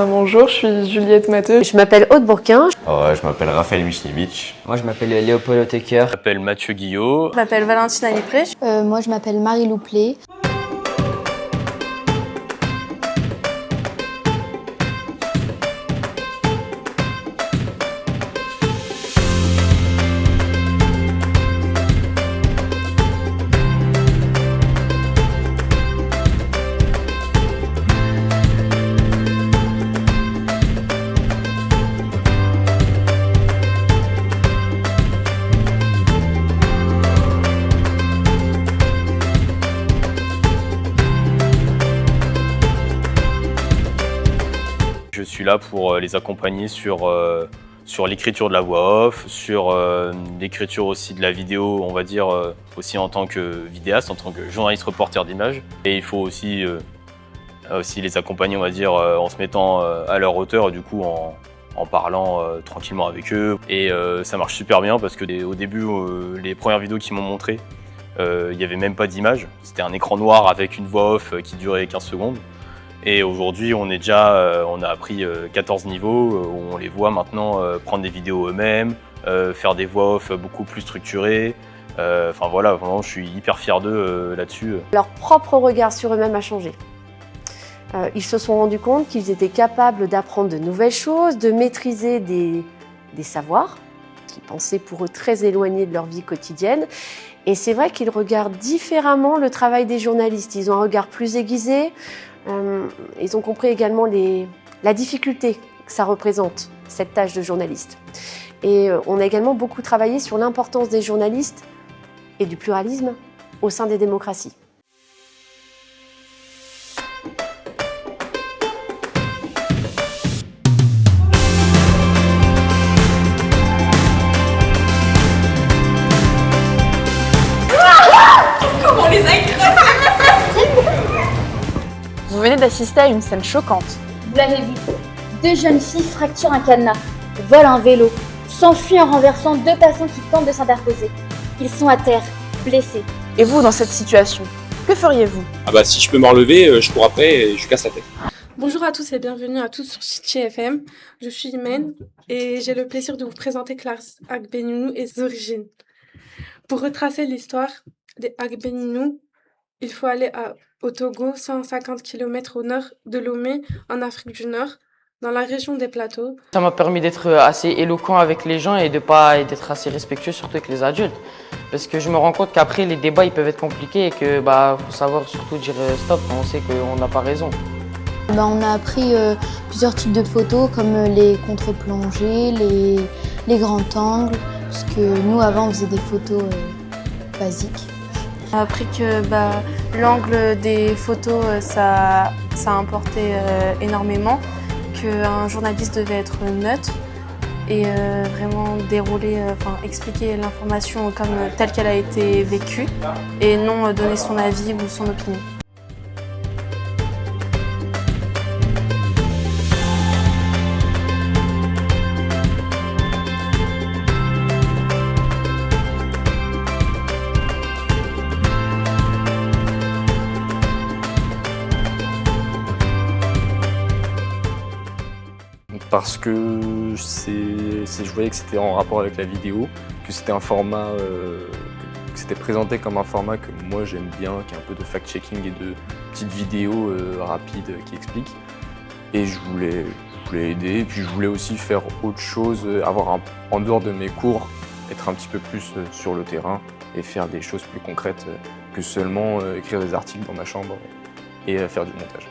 Bonjour, je suis Juliette Matteux. Je m'appelle Aude Bourquin. Je m'appelle Raphaël Michniewicz. Moi je m'appelle Léopold Tecker. Je m'appelle Mathieu Guillot. Je m'appelle Valentina Lipré. Moi je m'appelle Marie Louplé. Je suis là pour les accompagner sur l'écriture de la voix off, sur l'écriture aussi de la vidéo, on va dire, aussi en tant que vidéaste, en tant que journaliste reporter d'images. Et il faut aussi les accompagner, on va dire, en se mettant à leur hauteur, du coup en parlant tranquillement avec eux. Et ça marche super bien parce que au début, les premières vidéos qu'ils m'ont montrées, il n'y avait même pas d'image. C'était un écran noir avec une voix off qui durait 15 secondes. Et aujourd'hui, on a appris 14 niveaux où on les voit maintenant prendre des vidéos eux-mêmes, faire des voix off beaucoup plus structurées. Enfin voilà, vraiment, je suis hyper fier d'eux là-dessus. Leur propre regard sur eux-mêmes a changé. Ils se sont rendus compte qu'ils étaient capables d'apprendre de nouvelles choses, de maîtriser des savoirs qu'ils pensaient pour eux très éloignés de leur vie quotidienne. Et c'est vrai qu'ils regardent différemment le travail des journalistes. Ils ont un regard plus aiguisé. Ils ont compris également la difficulté que ça représente, cette tâche de journaliste. Et on a également beaucoup travaillé sur l'importance des journalistes et du pluralisme au sein des démocraties. Comment les a écrasés? Vous venez d'assister à une scène choquante. Vous l'avez vu, deux jeunes filles fracturent un cadenas, volent un vélo, s'enfuient en renversant deux passants qui tentent de s'interposer. Ils sont à terre, blessés. Et vous, dans cette situation, que feriez-vous? Si je peux me relever, je cours après et je casse la tête. Bonjour à tous et bienvenue à tous sur City FM. Je suis Imen et j'ai le plaisir de vous présenter Clarisse Agbeninu et ses origines. Pour retracer l'histoire des Agbeninu, il faut aller au Togo, 150 km au nord de Lomé, en Afrique du Nord, dans la région des plateaux. Ça m'a permis d'être assez éloquent avec les gens et d'être assez respectueux, surtout avec les adultes. Parce que je me rends compte qu'après, les débats ils peuvent être compliqués et que faut savoir surtout dire stop quand on sait qu'on n'a pas raison. On a appris plusieurs types de photos comme les contre-plongées, les grands angles, parce que nous avant on faisait des photos basiques. On a appris que l'angle des photos, ça importait énormément, qu'un journaliste devait être neutre et vraiment expliquer l'information comme telle qu'elle a été vécue et non donner son avis ou son opinion. Parce que je voyais que c'était en rapport avec la vidéo, que c'était un format, que c'était présenté comme un format que moi j'aime bien, qui est un peu de fact-checking et de petites vidéos rapides qui expliquent. Et je voulais aider, et puis je voulais aussi faire autre chose, en dehors de mes cours, être un petit peu plus sur le terrain et faire des choses plus concrètes que seulement écrire des articles dans ma chambre et faire du montage.